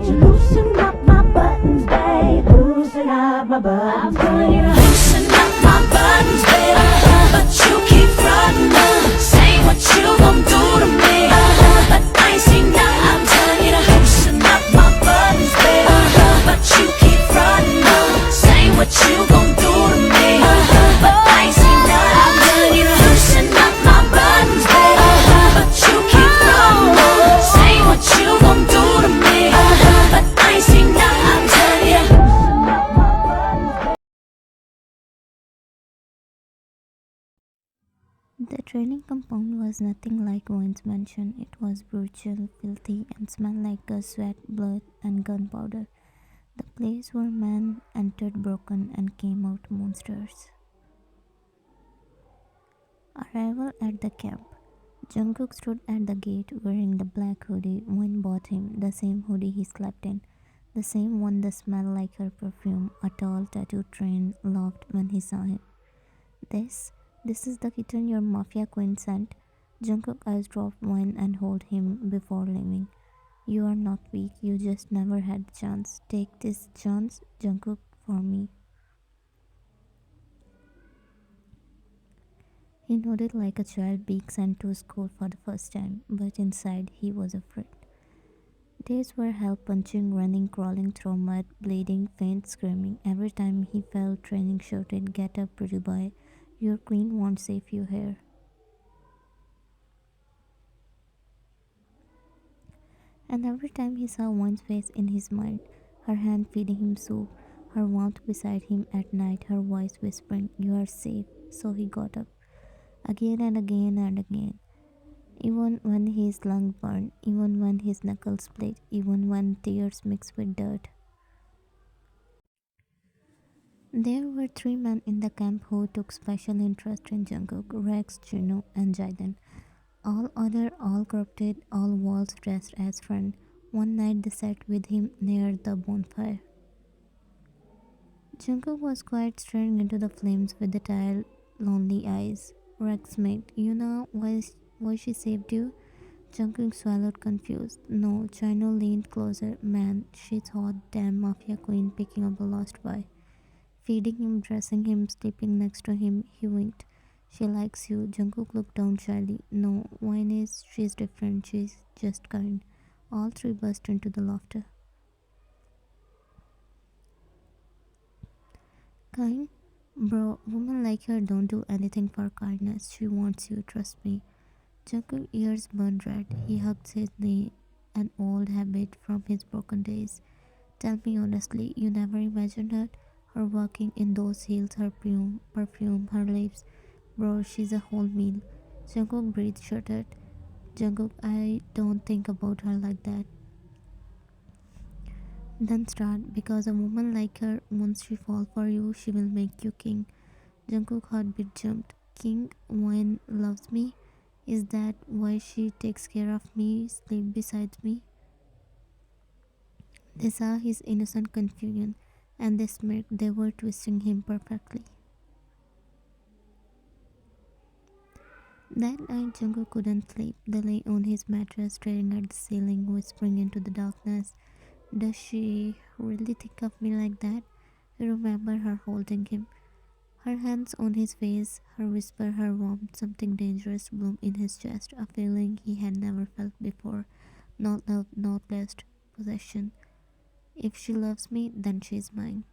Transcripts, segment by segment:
won't you loosen up my buttons, babe? Loosen up my buttons, babe. Loosen up my buttons, babe. But you keep frontin', say what you gon' do to me. But I ain't seen nothing. I'm telling you to loosen up my buttons, babe. But you keep frontin', say what you gon' do to me. But I ain't seen nothing. I'm telling you to loosen up my buttons, babe. But you keep frontin', say what you gon' do to me. But I ain't seen nothing. I'm telling you. Loosen up my buttons. The training compound was nothing like Owen's mansion. It was brutal, filthy, and smelled like sweat, blood, and gunpowder. The place where men entered broken and came out monsters. Arrival at the camp. Jungkook stood at the gate wearing the black hoodie Owen bought him, the same hoodie he slept in, the same one that smelled like her perfume. A tall, tattooed train laughed when he saw him. This is the kitten your mafia queen sent. Jungkook eyes dropped one and hold him before leaving. You are not weak, you just never had a chance. Take this chance, Jungkook, for me. He nodded like a child being sent to school for the first time, but inside he was afraid. Days were hell punching, running, crawling through mud, bleeding, faint, screaming. Every time he fell, training shouted, "Get up, pretty boy. Your queen won't save you here." And every time he saw one's face in his mind, her hand feeding him soup, her warmth beside him at night, her voice whispering, "You are safe." So he got up, again and again and again. Even when his lung burned, even when his knuckles split, even when tears mixed with dirt. There were 3 men in the camp who took special interest in Jungkook: Rex, Juno, and Jaden. All corrupted, all walls dressed as friend. One night they sat with him near the bonfire. Jungkook was quiet, staring into the flames with the tired, lonely eyes. Rex made, "You know why she saved you?" Jungkook swallowed, confused. No. Chino leaned closer. "Man, she's hot, damn mafia queen picking up a lost boy. Feeding him, dressing him, sleeping next to him." He winked. "She likes you." Jungkook looked down shyly. "No, wine is, she's different, she's just kind." All 3 burst into the laughter. Kind? Bro, women like her don't do anything for kindness. She wants you, trust me. Jungkook's ears burned red. He hugged his knee, an old habit from his broken days. "Tell me honestly, you never imagined her walking in those heels, her perfume, her lips." "Bro, she's a whole meal." Jungkook breathed shuddered. "Jungkook, I don't think about her like that." "Then start, because a woman like her, once she falls for you, she will make you king." Jungkook's heartbeat jumped. "King when loves me? Is that why she takes care of me, sleep beside me?" They saw his innocent confusion, and they smirked. They were twisting him perfectly. That night, Jungkook couldn't sleep. They lay on his mattress, staring at the ceiling, whispering into the darkness. "Does she really think of me like that?" He remembered her holding him, her hands on his face, her whisper, her warmth. Something dangerous bloomed in his chest, a feeling he had never felt before. Not love, not lust, possession. "If she loves me, then she's mine."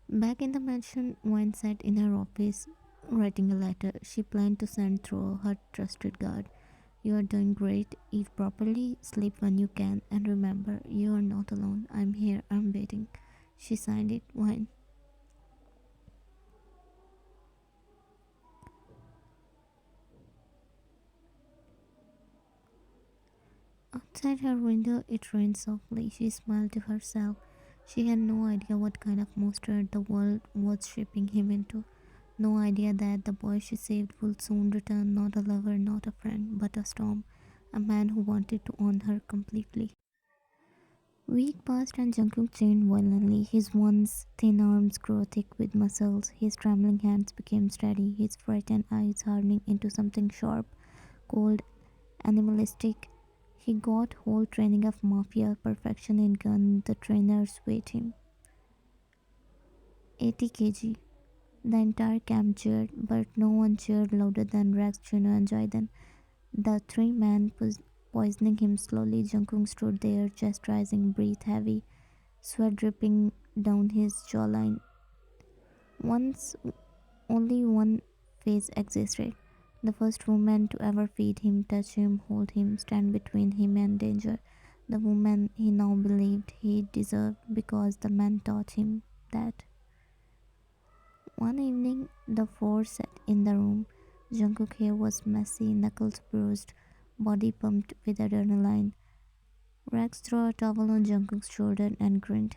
Back in the mansion, Wine sat in her office, writing a letter she planned to send through her trusted guard. "You are doing great. Eat properly, sleep when you can, and remember, you are not alone. I'm here, I'm waiting." She signed it, Wine. Outside her window, it rained softly. She smiled to herself. She had no idea what kind of monster the world was shaping him into. No idea that the boy she saved would soon return, not a lover, not a friend, but a storm, a man who wanted to own her completely. Week passed and Jungkook changed violently. His once thin arms grew thick with muscles. His trembling hands became steady, his frightened eyes hardening into something sharp, cold, animalistic. He got whole training of mafia perfection in gun. The trainers weighed him 80 kg. The entire camp cheered, but no one cheered louder than Rex, Juno, and Jaiden. The three men poisoning him slowly. Jungkook stood there, chest rising, breath heavy, sweat dripping down his jawline. Once only one face existed. The first woman to ever feed him, touch him, hold him, stand between him and danger. The woman he now believed he deserved because the man taught him that. One evening, the four sat in the room. Jungkook's hair was messy, knuckles bruised, body pumped with adrenaline. Rex threw a towel on Jungkook's shoulder and grinned.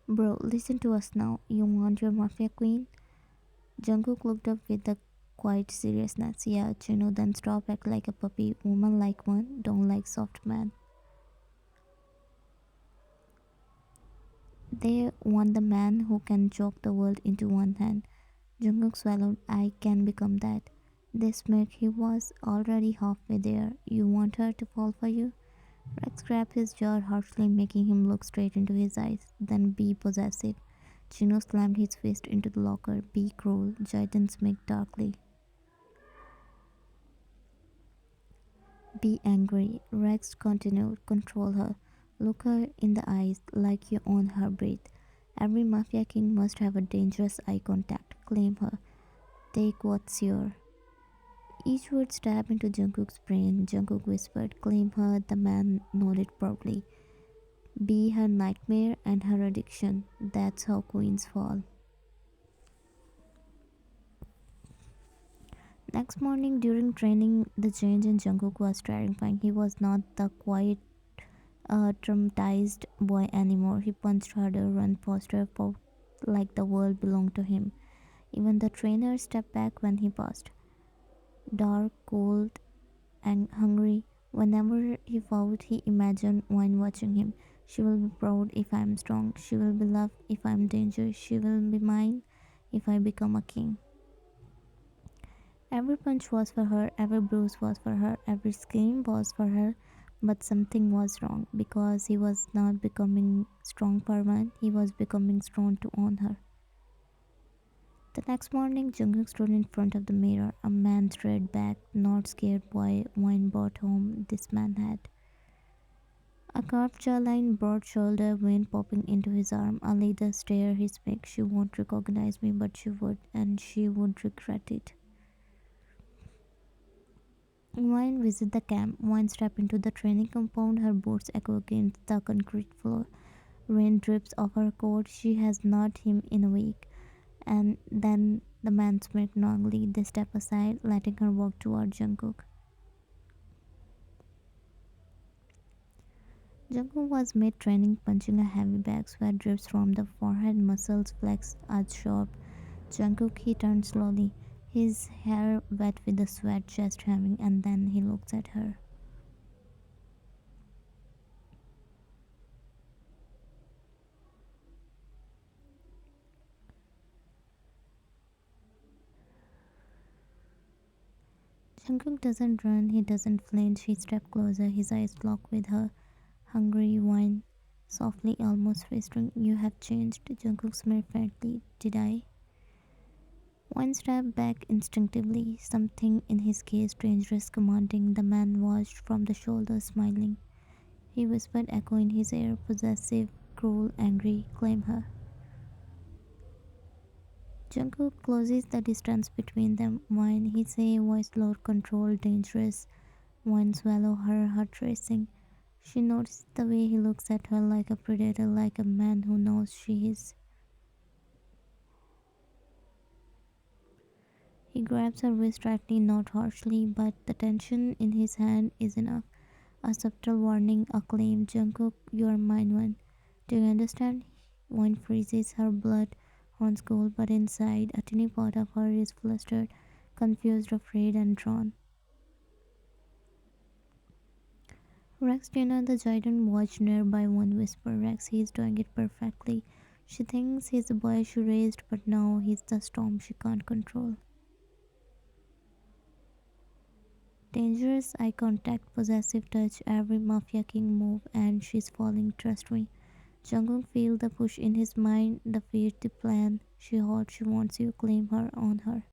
Bro, listen to us now. You want your mafia queen? Jungkook looked up with a quiet seriousness. Yeah, Chino, then stop act like a puppy. Woman like one, don't like soft man. They want the man who can choke the world into one hand. Jungkook swallowed. I can become that. This make he was already halfway there. You want her to fall for you? Rex grabbed his jaw harshly, making him look straight into his eyes. Then be possessive. Chino slammed his fist into the locker. Be cruel. Jaden smirked darkly. Be angry. Rex continued. Control her. Look her in the eyes like you own her breath. Every mafia king must have a dangerous eye contact. Claim her. Take what's yours. Each word stabbed into Jungkook's brain. Jungkook whispered, claim her. The man nodded proudly. Be her nightmare and her addiction. That's how queens fall. Next morning during training, the change in Jungkook was terrifying. He was not the quiet, traumatized boy anymore. He punched harder, ran faster, fought like the world belonged to him. Even the trainer stepped back when he passed. Dark, cold, and hungry. Whenever he fought, he imagined Wine watching him. She will be proud if I am strong. She will be loved if I am dangerous. She will be mine if I become a king. Every punch was for her, every bruise was for her, every scream was for her. But something was wrong because he was not becoming strong for one, he was becoming strong to own her. The next morning, Jungkook stood in front of the mirror. A man straight back, not scared boy, wine brought home. This man had a carved jawline, broad shoulder, vein popping into his arm. A leader stare, his back. She won't recognize me, but she would, and she would regret it. Wine visit the camp. Wine stepped into the training compound. Her boots echo against the concrete floor. Rain drips off her coat. She has not him in a week. And then the man smirked knowingly. They step aside, letting her walk toward Jungkook. Jungkook was mid-training, punching a heavy bag. Sweat drips from the forehead, muscles flexed as sharp. Jungkook, he turned slowly, his hair wet with the sweat, chest heaving, and then he looked at her. Jungkook doesn't run, he doesn't flinch, he stepped closer, his eyes locked with her. Hungry, wine, softly, almost whispering, you have changed. Jungkook smirked faintly. Did I? Wine stepped back instinctively, something in his gaze dangerous, commanding. The man watched from the shoulder, smiling. He whispered, echo in his ear, possessive, cruel, angry, claim her. Jungkook closes the distance between them. Wine, he say, voice low, controlled, dangerous. Wine swallow her, heart racing. She noticed the way he looks at her like a predator, like a man who knows she is. He grabs her wrist tightly, not harshly, but the tension in his hand is enough. A subtle warning, a claim. Jungkook, you are mine one. Do you understand? Wine freezes, her blood runs cold, but inside, a tiny part of her is flustered, confused, afraid, and drawn. Rex Jenna, the giant, watched nearby. One whisper, Rex, he's doing it perfectly. She thinks he's the boy she raised, but now he's the storm she can't control. Dangerous eye contact, possessive touch, every mafia king move, and she's falling, trust me. Jungkook feel the push in his mind, the fear, the plan. She hot, she wants you, claim her on her.